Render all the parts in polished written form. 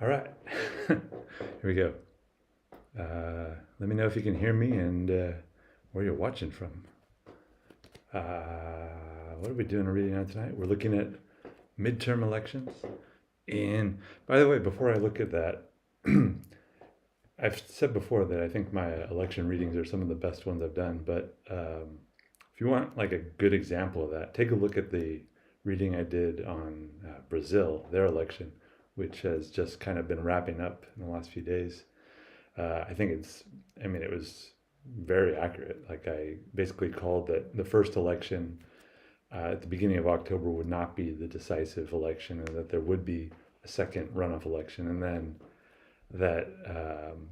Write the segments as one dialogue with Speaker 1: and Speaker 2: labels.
Speaker 1: All right, here we go. Let me know if you can hear me and where you're watching from. What are we doing a reading on tonight? We're looking at midterm elections. And by the way, before I look at that, I've said before that I think my election readings are some of the best ones I've done. But if you want like a good example of that, take a look at the reading I did on Brazil, their election, which has just kind of been wrapping up in the last few days. I think it was very accurate. Like I basically called that the first election at the beginning of October would not be the decisive election, and that there would be a second runoff election, and then that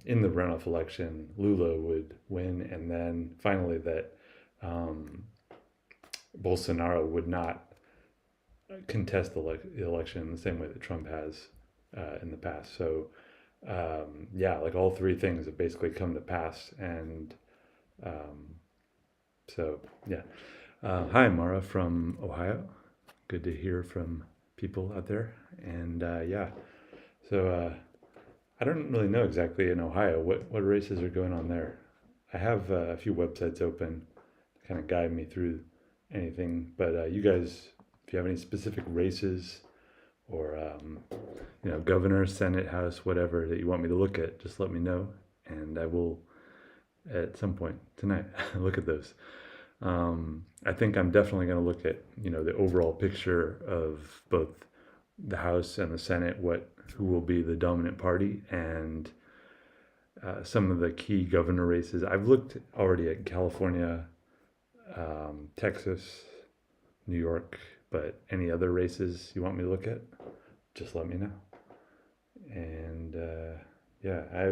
Speaker 1: in the runoff election, Lula would win, and then finally that um, Bolsonaro would not contest the election in the same way that Trump has in the past. So yeah, like all three things have basically come to pass, and um, so yeah. Hi, Mara from Ohio. Good to hear from people out there, and yeah. So I don't really know exactly in Ohio what races are going on there. I have a few websites open to kind of guide me through anything, but you guys, if you have any specific races or governor, senate, house, whatever that you want me to look at, just let me know, and I will at some point tonight look at those. I think I'm definitely going to look at the overall picture of both the house and the senate, who will be the dominant party, and some of the key governor races. I've looked already at California, Texas, New York, but any other races you want me to look at, just let me know. And yeah, I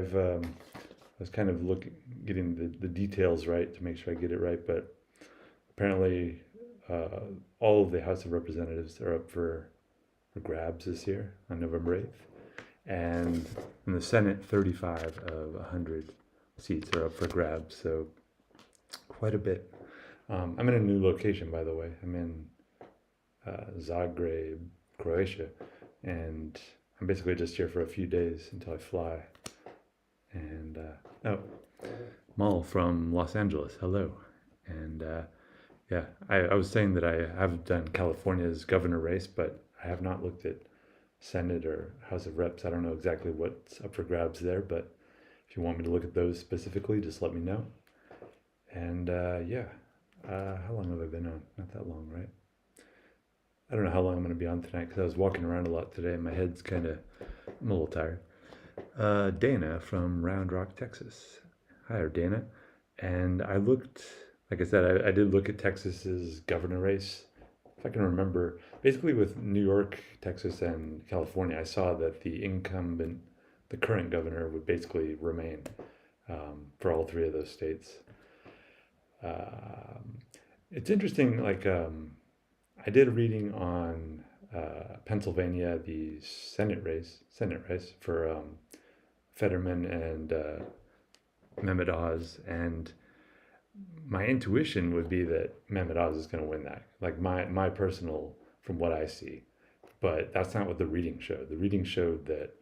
Speaker 1: was kind of getting the details right to make sure I get it right, but apparently all of the House of Representatives are up for grabs this year on November 8th. And in the Senate, 35 of 100 seats are up for grabs, so quite a bit. I'm in a new location, by the way. I'm in Zagreb, Croatia, and I'm basically just here for a few days until I fly. And Mal from Los Angeles, hello. And yeah, I was saying that I have done California's governor race, but I have not looked at Senate or House of Reps. I don't know exactly what's up for grabs there, but if you want me to look at those specifically, just let me know. And yeah, how long have I been on? Not that long, right? I don't know how long I'm going to be on tonight because I was walking around a lot today and my head's I'm a little tired. Dana from Round Rock, Texas. Hi, Dana. And I looked, like I said, I did look at Texas's governor race. If I can remember, basically with New York, Texas, and California, I saw that the current governor would basically remain for all three of those states. It's interesting, I did a reading on Pennsylvania, the Senate race for Fetterman and Mehmet Oz, and my intuition would be that Mehmet Oz is going to win that. Like my personal, from what I see, but that's not what the reading showed. The reading showed that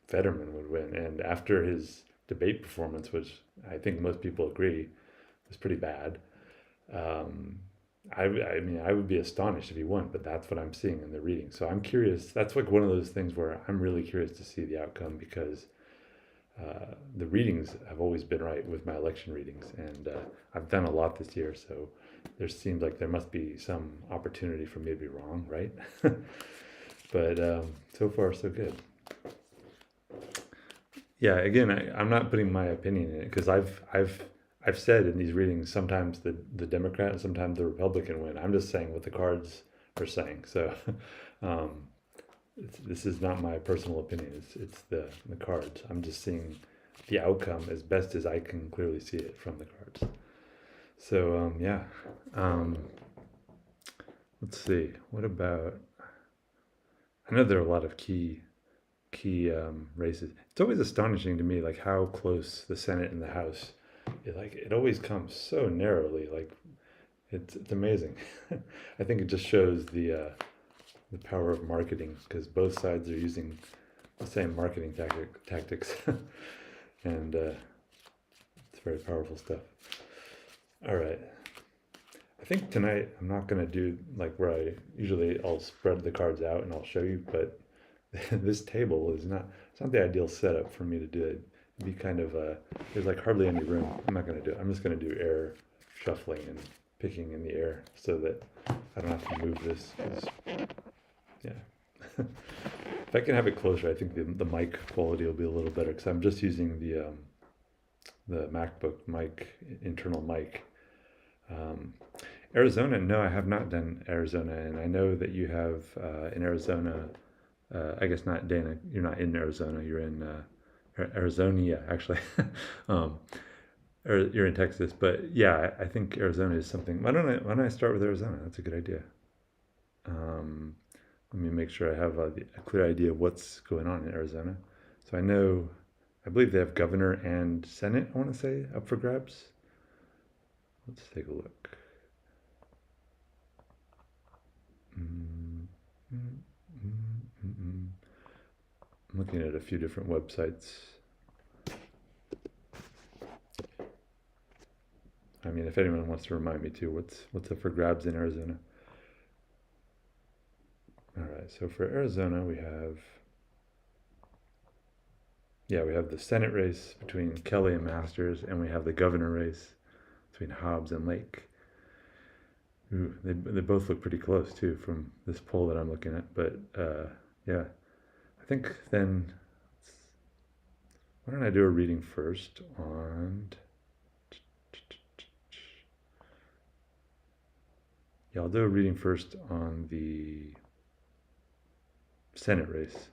Speaker 1: Fetterman would win, and after his debate performance, which I think most people agree was pretty bad. I mean, I would be astonished if he won, but that's what I'm seeing in the reading. So I'm curious. That's like one of those things where I'm really curious to see the outcome, because the readings have always been right with my election readings, and I've done a lot this year, so there seems like there must be some opportunity for me to be wrong, right? But so far so good. Yeah, again, I'm not putting my opinion in it because I've said in these readings sometimes the Democrat and sometimes the Republican win. I'm just saying what the cards are saying. So um, this is not my personal opinion. It's the cards. I'm just seeing the outcome as best as I can clearly see it from the cards. So yeah. Let's see. What about? I know there are a lot of key races. It's always astonishing to me, like how close the Senate and the House. It always comes so narrowly. Like it's amazing. I think it just shows the power of marketing, because both sides are using the same marketing tactics, and it's very powerful stuff. All right. I think tonight I'm not going to do like where I'll spread the cards out and I'll show you, but this table is not, it's not the ideal setup for me to do it. It'd be kind of, there's like hardly any room. I'm not going to do it. I'm just going to do air shuffling and picking in the air so that I don't have to move this. Yeah. If I can have it closer, I think the mic quality will be a little better, because I'm just using the MacBook mic, internal mic. Arizona, no, I have not done Arizona, and I know that you have in Arizona. I guess not, Dana. You're not in Arizona. You're in Arizona, actually. Or you're in Texas, but yeah, I think Arizona is something. Why don't I start with Arizona? That's a good idea. Let me make sure I have a clear idea of what's going on in Arizona. So I believe they have governor and Senate, I want to say, up for grabs. Let's take a look. I'm looking at a few different websites. I mean, if anyone wants to remind me too, what's up for grabs in Arizona? All right, so for Arizona, we have the Senate race between Kelly and Masters, and we have the governor race between Hobbs and Lake. Ooh, they both look pretty close too from this poll that I'm looking at. But yeah, I think then, why don't I do a reading first on? Yeah, I'll do a reading first on the Senate race.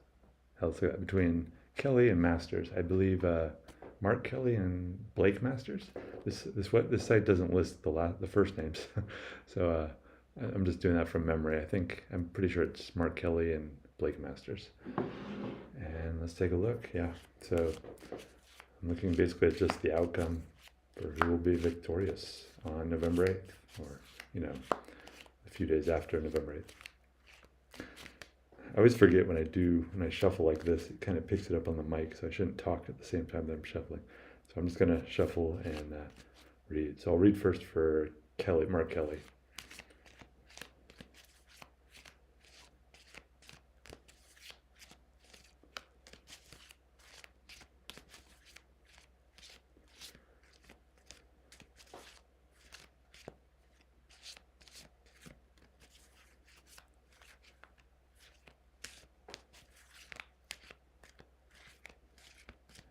Speaker 1: How's that between Kelly and Masters? I believe Mark Kelly and Blake Masters. This site doesn't list the first names, so I'm just doing that from memory. I'm pretty sure it's Mark Kelly and Blake Masters. And let's take a look. Yeah, so I'm looking basically at just the outcome for who will be victorious on November 8th, or a few days after November 8th. I always forget when I shuffle like this, it kind of picks it up on the mic, so I shouldn't talk at the same time that I'm shuffling. So I'm just going to shuffle and read. So I'll read first for Mark Kelly.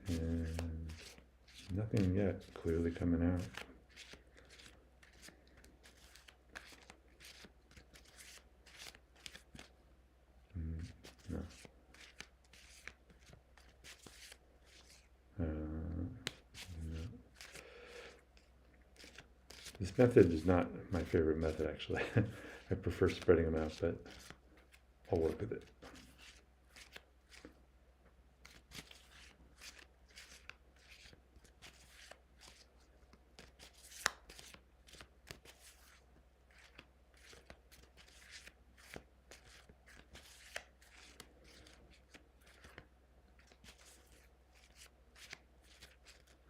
Speaker 1: And nothing yet clearly coming out. No. No. This method is not my favorite method, actually. I prefer spreading them out, but I'll work with it.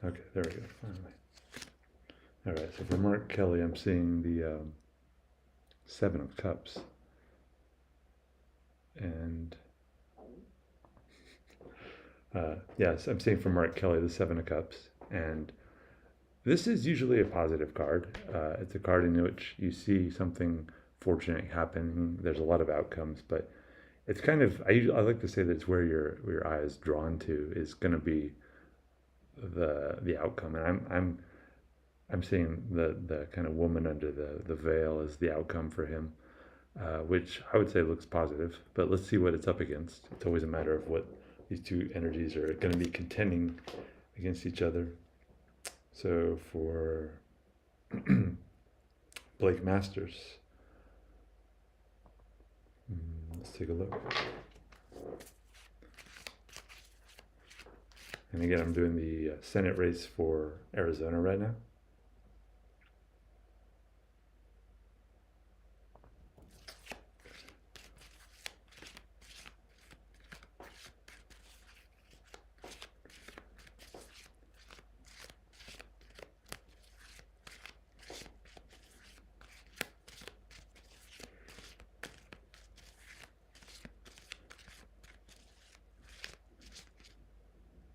Speaker 1: Okay, there we go, finally. All right, so for Mark Kelly, I'm seeing the Seven of Cups. And yes, I'm seeing for Mark Kelly the Seven of Cups. And this is usually a positive card. It's a card in which you see something fortunate happening. There's a lot of outcomes, but it's kind of, I like to say that it's where your eye is drawn to is going to be the outcome. And I'm seeing the kind of woman under the veil as the outcome for him, which I would say looks positive. But let's see what it's up against. It's always a matter of what these two energies are going to be contending against each other. So for Blake Masters, let's take a look. And again, I'm doing the Senate race for Arizona right now.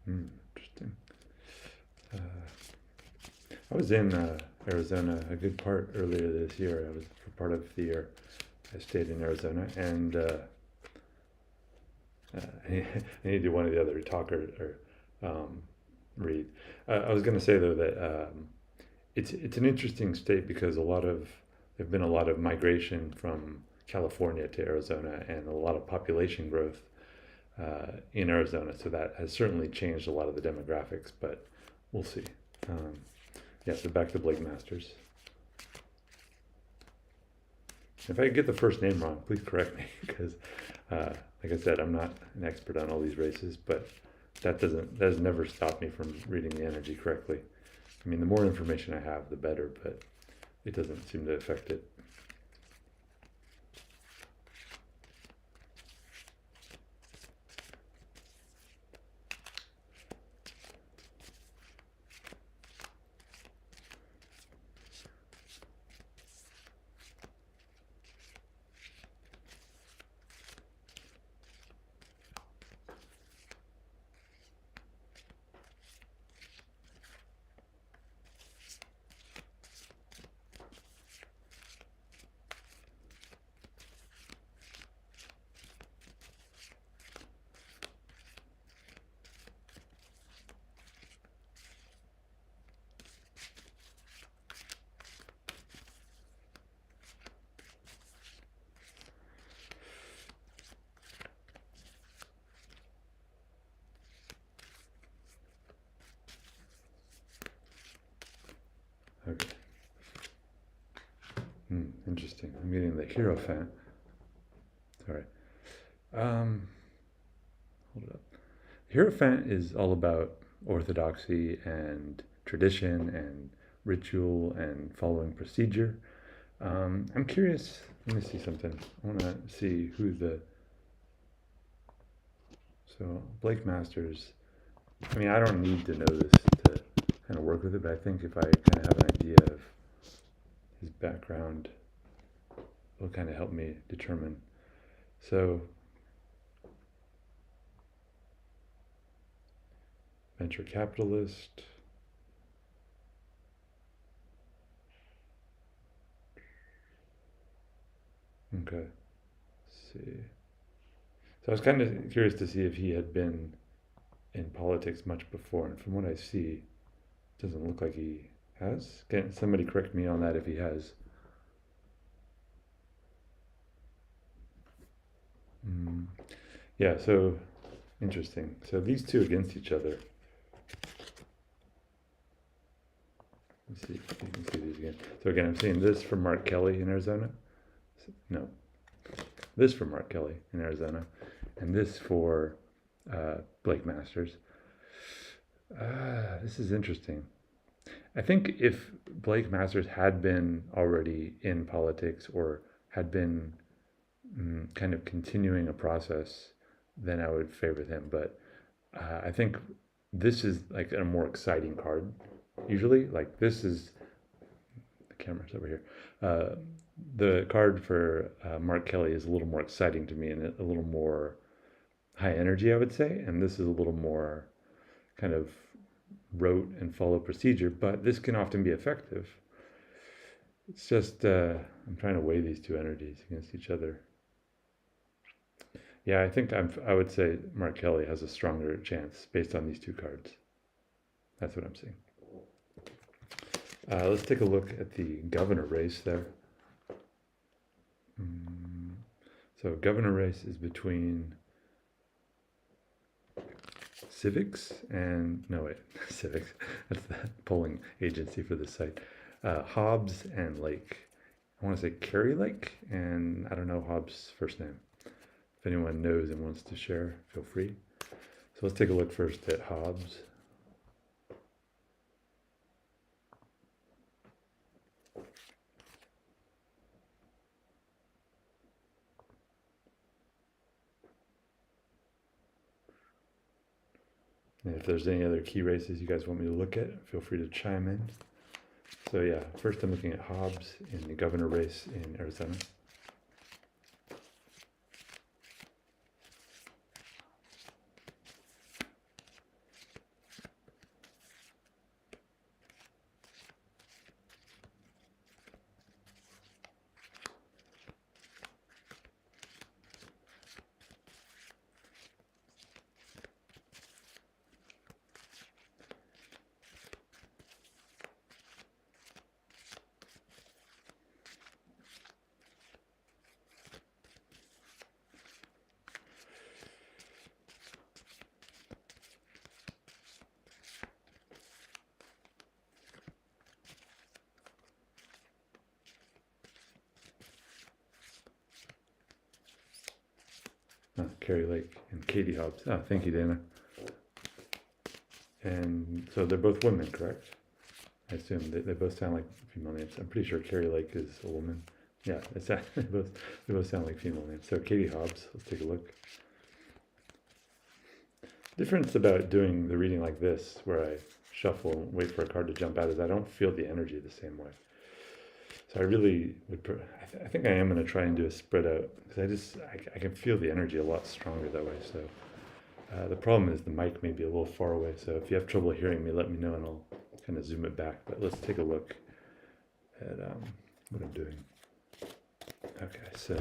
Speaker 1: Interesting. I was in Arizona a good part earlier this year. I was for part of the year. I stayed in Arizona, and I need to do one of the other talk or read. I was going to say though that it's an interesting state because there've been a lot of migration from California to Arizona and a lot of population growth in Arizona. So that has certainly changed a lot of the demographics, but we'll see. Yeah, so back to Blake Masters. If I get the first name wrong, please correct me because, like I said, I'm not an expert on all these races, but that has never stopped me from reading the energy correctly. I mean, the more information I have, the better, but it doesn't seem to affect it. Okay. Interesting. I'm getting the Hierophant. Sorry. Hold up. Hierophant is all about orthodoxy and tradition and ritual and following procedure. I'm curious. Let me see something. I want to see who So Blake Masters. I mean, I don't need to know this to kind of work with it, but I think if I kind of have an idea of his background, it'll kind of help me determine. So, venture capitalist. Okay, let's see. So I was kind of curious to see if he had been in politics much before, and from what I see, it doesn't look like he has. Can somebody correct me on that if he has? Yeah, so interesting. So these two against each other. Let's see if you can see these again. So again, I'm seeing this for Mark Kelly in Arizona. No, this for Mark Kelly in Arizona, and this for Blake Masters. This is interesting. I think if Blake Masters had been already in politics or had been kind of continuing a process, then I would favor him. But I think this is like a more exciting card. Usually, like this is the camera's over here. The card for Mark Kelly is a little more exciting to me and a little more high energy, I would say. And this is a little more kind of rote and follow procedure, but this can often be effective. It's just, I'm trying to weigh these two energies against each other. Yeah, I think I would say Mark Kelly has a stronger chance based on these two cards. That's what I'm seeing. Let's take a look at the governor race there. So governor race is between Civics and, no wait, Civics, that's the polling agency for this site. Hobbs and Lake. I want to say Kerry Lake, and I don't know Hobbs' first name. If anyone knows and wants to share, feel free. So let's take a look first at Hobbs. And if there's any other key races you guys want me to look at, feel free to chime in. So yeah, first I'm looking at Hobbs in the governor race in Arizona. Carrie Lake and Katie Hobbs. Oh, thank you, Dana. And so they're both women, correct? I assume they both sound like female names. I'm pretty sure Carrie Lake is a woman. Yeah, they both sound like female names. So Katie Hobbs, let's take a look. Difference about doing the reading like this, where I shuffle and wait for a card to jump out, is I don't feel the energy the same way. So I really would, I think I am going to try and do a spread out, because I can feel the energy a lot stronger that way. So the problem is the mic may be a little far away. So if you have trouble hearing me, let me know and I'll kind of zoom it back. But let's take a look at what I'm doing. Okay, so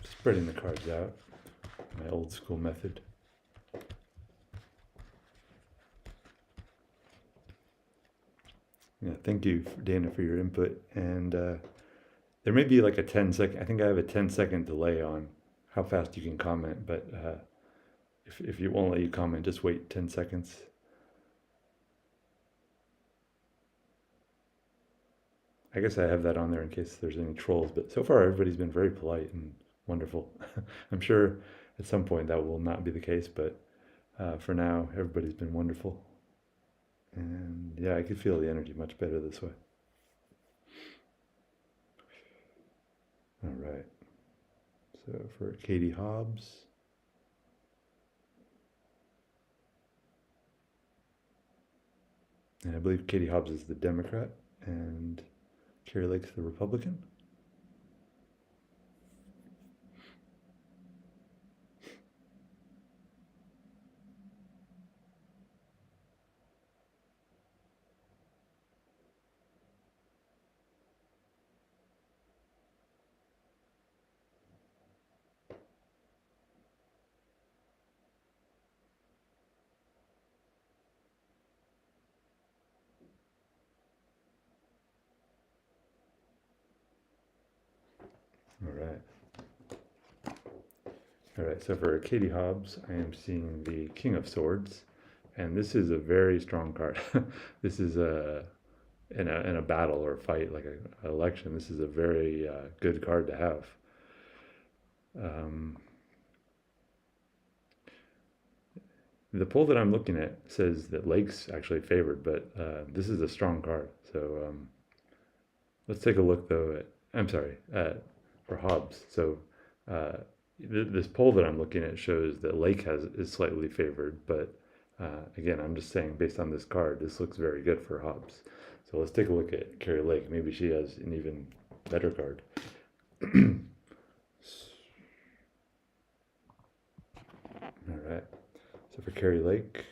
Speaker 1: spreading the cards out, my old school method. Yeah, thank you, Dana, for your input. And there may be like a 10-second, I think I have a 10-second delay on how fast you can comment, but if you won't let you comment, just wait 10 seconds. I guess I have that on there in case there's any trolls, but so far everybody's been very polite and wonderful. I'm sure at some point that will not be the case, but for now, everybody's been wonderful. And yeah, I could feel the energy much better this way. All right. So for Katie Hobbs. And I believe Katie Hobbs is the Democrat and Carrie Lake's the Republican. All right. All right, so for Katie Hobbs, I am seeing the King of Swords, and this is a very strong card. This is in a battle or fight, like an election. This is a very good card to have. The poll that I'm looking at says that Lake's actually favored, but this is a strong card. So let's take a look though at, I'm sorry, for Hobbs. So this poll that I'm looking at shows that Lake is slightly favored, but again, I'm just saying based on this card, this looks very good for Hobbs. So let's take a look at Carrie Lake. Maybe she has an even better card. All right. So for Carrie Lake,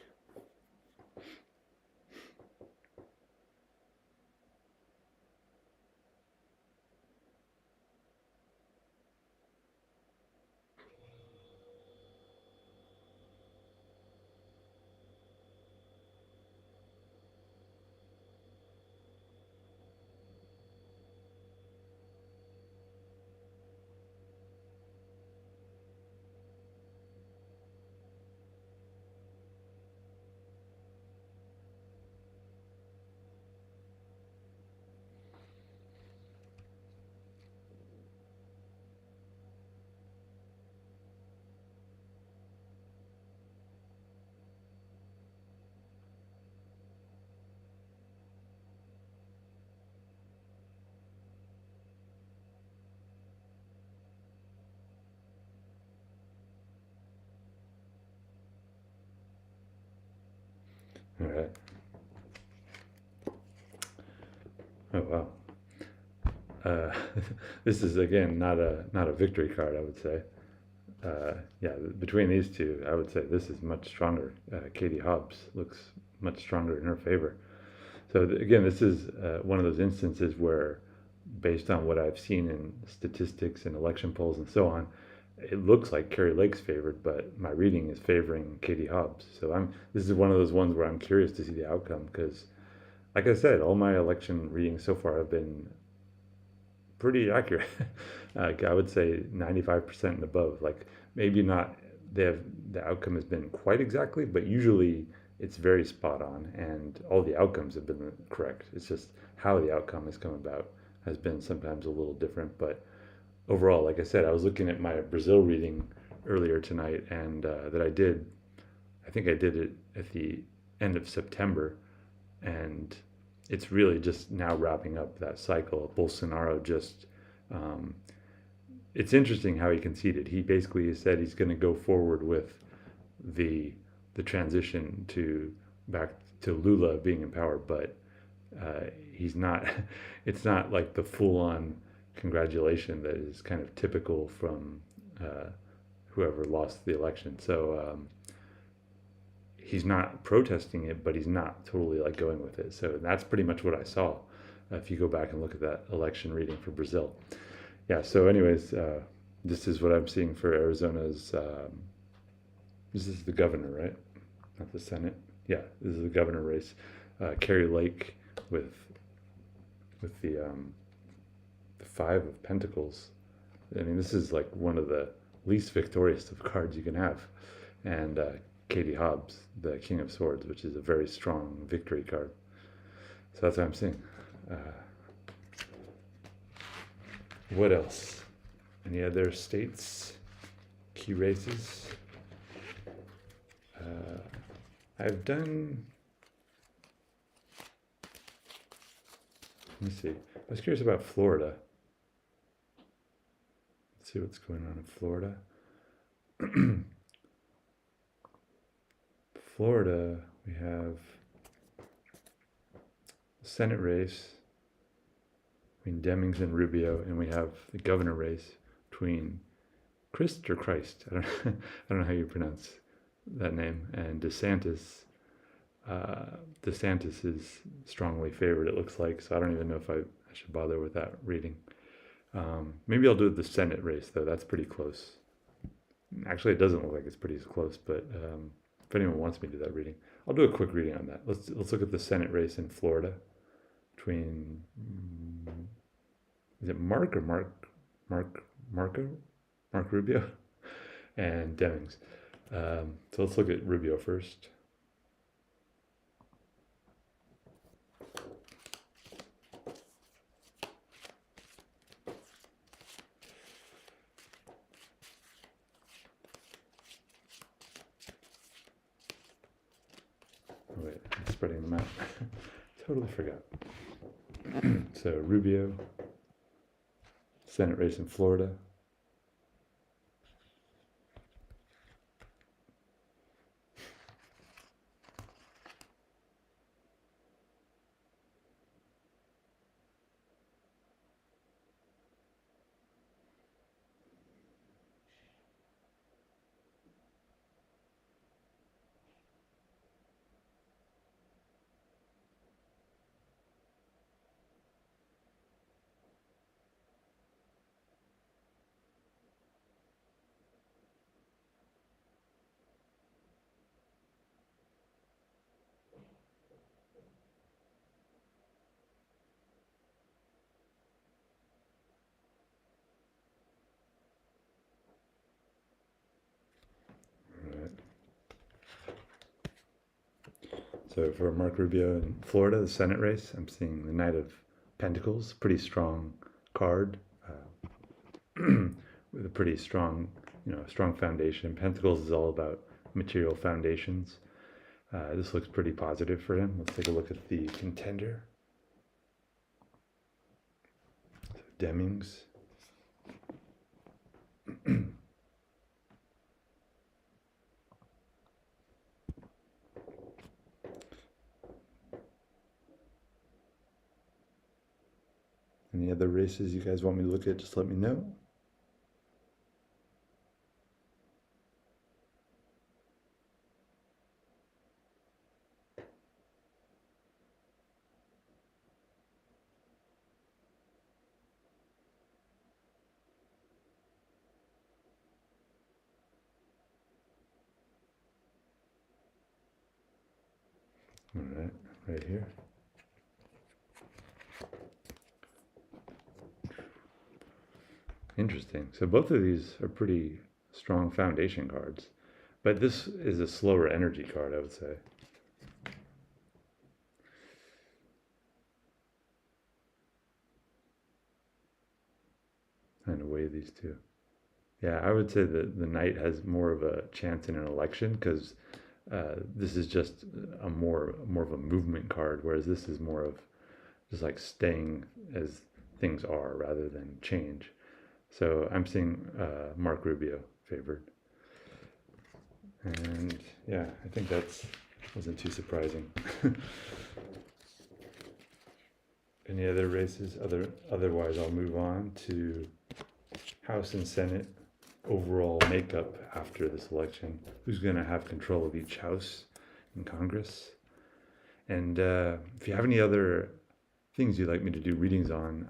Speaker 1: all right. Oh wow. This is again not a victory card, I would say. Yeah, between these two, I would say this is much stronger. Katie Hobbs looks much stronger in her favor. So again, this is one of those instances where, based on what I've seen in statistics and election polls and so on, it looks like Carrie Lake's favored, but my reading is favoring Katie Hobbs. So this is one of those ones where I'm curious to see the outcome because, like I said, all my election readings so far have been pretty accurate. Like I would say 95% and above. Like maybe not, the outcome has been quite exactly, but usually it's very spot on, and all the outcomes have been correct. It's just how the outcome has come about has been sometimes a little different, but overall, like I said, I was looking at my Brazil reading earlier tonight, and that I did. I think I did it at the end of September, and it's really just now wrapping up that cycle. Bolsonaro just, um, it's interesting how he conceded. He basically said he's going to go forward with the the transition to back to Lula being in power, but he's not. It's not like the full-on congratulation that is kind of typical from uh, whoever lost the election. So he's not protesting it, but he's not totally like going with it. So that's pretty much what I saw. If you go back and look at that election reading for Brazil, yeah. So, anyways, this is what I'm seeing for Arizona's. This is the governor, right? Not the Senate. Yeah, this is the governor race. Carrie Lake with the Five of Pentacles. I mean, this is like one of the least victorious of cards you can have, and Katie Hobbs, the King of Swords, which is a very strong victory card. So that's what I'm seeing. Uh, what else? Any other states? Key races? I've done. Let me see. I was curious about Florida. Let's see what's going on in Florida. Florida, we have the Senate race between Demings and Rubio, and we have the governor race between Christ or Christ. I don't know how you pronounce that name, and DeSantis. DeSantis is strongly favored, it looks like, so I don't even know if I should bother with that reading. Maybe I'll do the Senate race, though. That's pretty close. Actually, it doesn't look like it's pretty close, but if anyone wants me to do that reading, I'll do a quick reading on that. Let's look at the Senate race in Florida between, is it Mark or Mark Rubio and Demings. So let's look at Rubio first. Oh, wait, I'm spreading them out. Totally forgot. So Rubio, Senate race in Florida. All right. So for Mark Rubio in Florida, the Senate race, I'm seeing the Knight of Pentacles, pretty strong card with a pretty strong, strong foundation. Pentacles is all about material foundations. This looks pretty positive for him. Let's take a look at the contender. So Demings. Any other races you guys want me to look at, just let me know. All right, right here. Interesting. So both of these are pretty strong foundation cards, but this is a slower energy card, I would say. Trying to weigh these two. Yeah, I would say that the knight has more of a chance in an election because this is just a more of a movement card, whereas this is more of just like staying as things are rather than change. So I'm seeing Mark Rubio favored, and yeah, I think that's wasn't too surprising. Any other races? Otherwise, I'll move on to House and Senate overall makeup after this election. Who's going to have control of each house in Congress? And if you have any other things you'd like me to do readings on,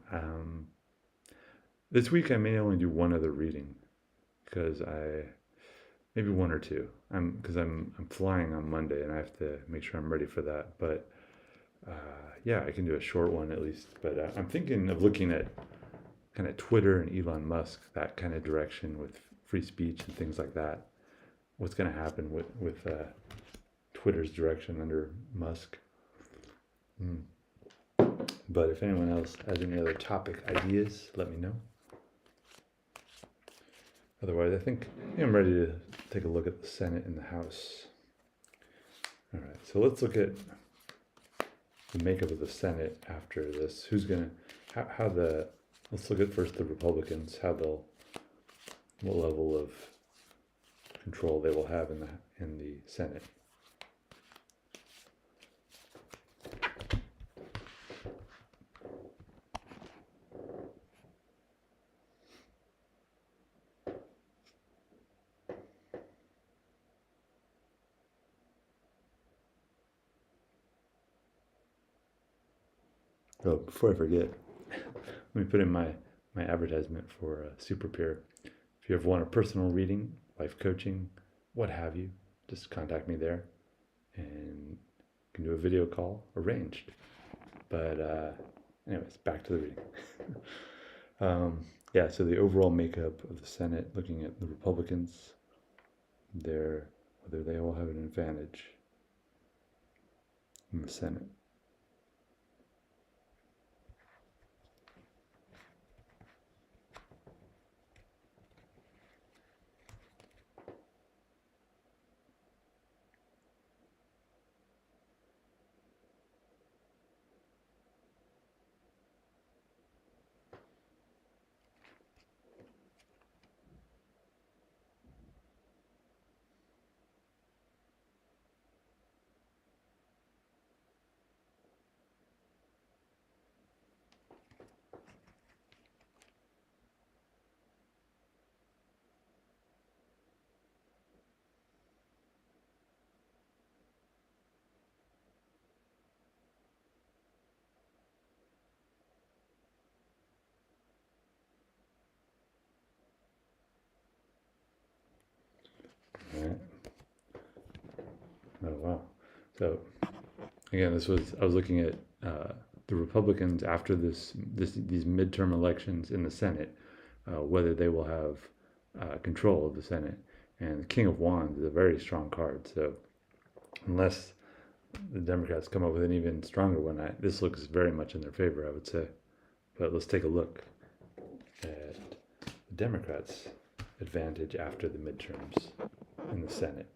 Speaker 1: this week I may only do one other reading because maybe one or two. I'm flying on Monday and I have to make sure I'm ready for that. But yeah, I can do a short one at least. But I'm thinking of looking at kind of Twitter and Elon Musk, that kind of direction with free speech and things like that. What's going to happen with Twitter's direction under Musk? But if anyone else has any other topic ideas, let me know. Otherwise, I think I'm ready to take a look at the Senate and the House. All right, so let's look at the makeup of the Senate after this. Let's look at first the Republicans, what level of control they will have in the Senate. Oh, before I forget, let me put in my advertisement for Super Peer. If you ever want a personal reading, life coaching, what have you, just contact me there and you can do a video call arranged. But anyways, back to the reading. Yeah, so the overall makeup of the Senate, looking at the Republicans, whether they all have an advantage in the Senate. All right. Oh wow. So again, I was looking at the Republicans after these midterm elections in the Senate, whether they will have control of the Senate. And the King of Wands is a very strong card. So unless the Democrats come up with an even stronger one, this looks very much in their favor, I would say. But let's take a look at the Democrats' advantage after the midterms in the Senate.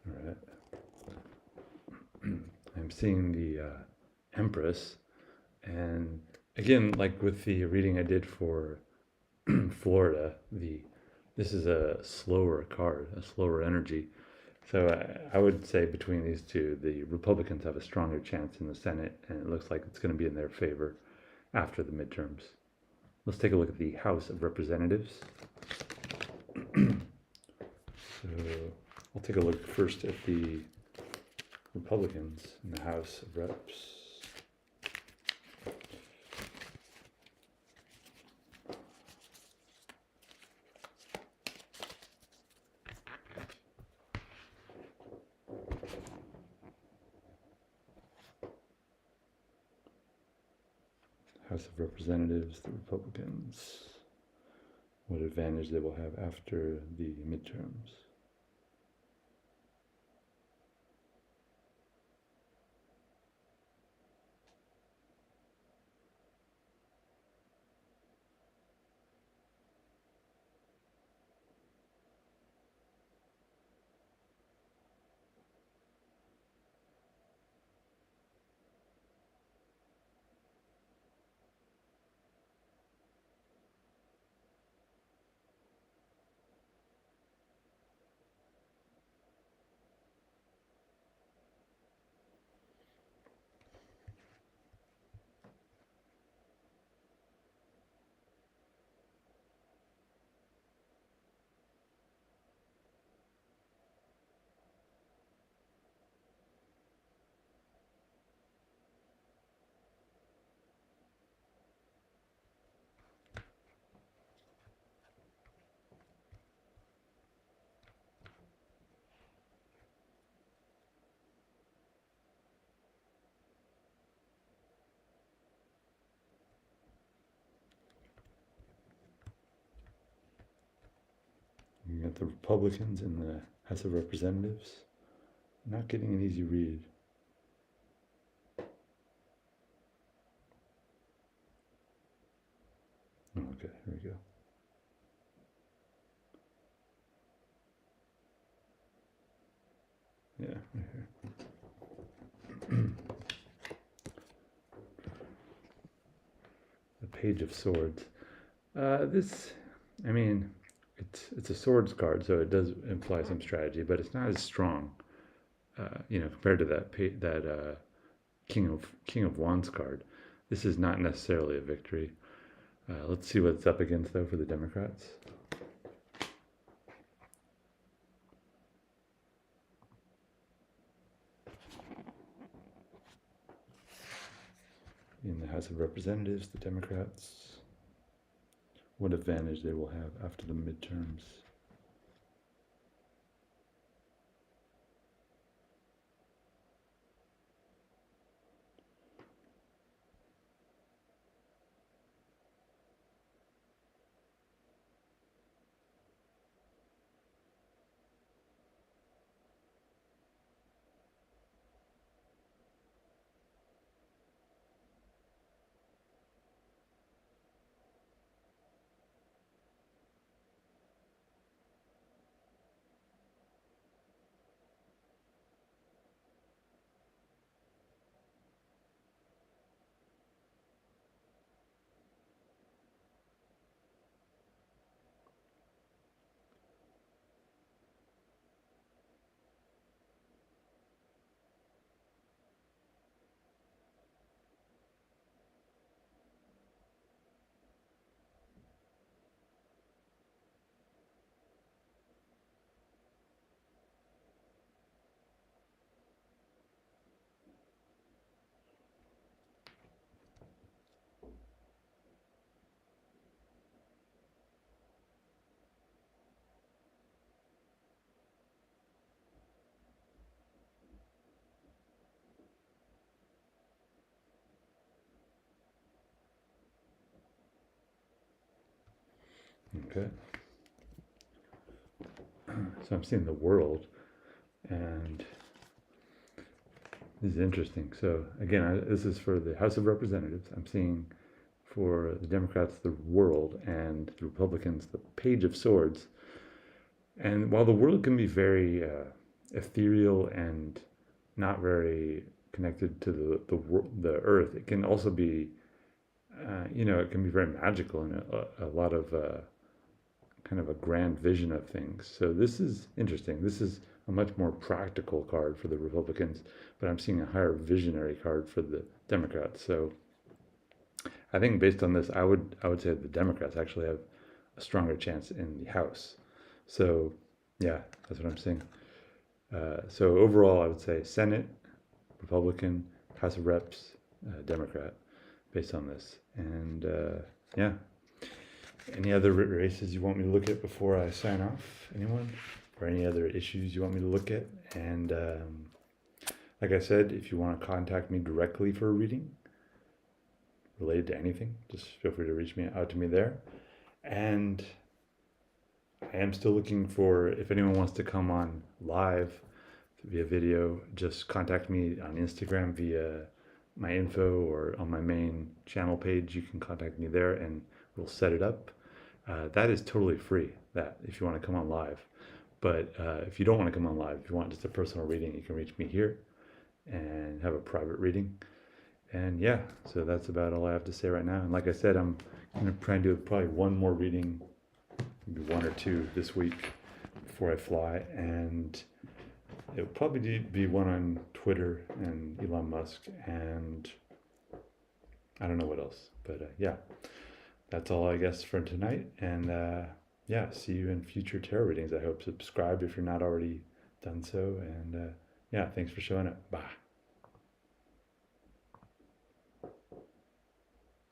Speaker 1: All right. I'm seeing the Empress, and again, like with the reading I did for Florida, this is a slower card, a slower energy. So I would say between these two, the Republicans have a stronger chance in the Senate, and it looks like it's going to be in their favor after the midterms. Let's take a look at the House of Representatives. So I'll take a look first at the Republicans in the House of Reps. House of Representatives, the Republicans, what advantage they will have after the midterms. You got the Republicans in the House of Representatives. Not getting an easy read. Okay, here we go. Yeah, right here. The Page of Swords. This, I mean, it's a swords card, so it does imply some strategy, but it's not as strong, compared to that King of Wands card. This is not necessarily a victory. Let's see what it's up against, though, for the Democrats. In the House of Representatives, the Democrats, what advantage they will have after the midterms. Okay. So I'm seeing the world, and this is interesting. So again, this is for the House of Representatives. I'm seeing for the Democrats the world, and the Republicans the Page of Swords. And while the world can be very ethereal and not very connected to the earth, it can also be it can be very magical and a lot of kind of a grand vision of things. So this is interesting. This is a much more practical card for the Republicans, but I'm seeing a higher visionary card for the Democrats. So I think based on this, I would say the Democrats actually have a stronger chance in the House. So yeah, that's what I'm seeing. So overall, I would say Senate, Republican, House of Reps, Democrat, based on this. And yeah, any other races you want me to look at before I sign off? Anyone? Or any other issues you want me to look at? And like I said, if you want to contact me directly for a reading related to anything, just feel free to reach out to me there. And I am still looking for, if anyone wants to come on live via video, just contact me on Instagram via my info or on my main channel page. You can contact me there and we'll set it up. That is totally free, that if you want to come on live. But if you don't want to come on live, if you want just a personal reading, you can reach me here and have a private reading. And yeah, so that's about all I have to say right now. And like I said, I'm going to try and do probably one more reading, maybe one or two this week before I fly. And it'll probably be one on Twitter and Elon Musk and I don't know what else. But yeah, that's all I guess for tonight. And yeah, see you in future tarot readings. I hope subscribe if you're not already done so. And yeah, thanks for showing up. Bye.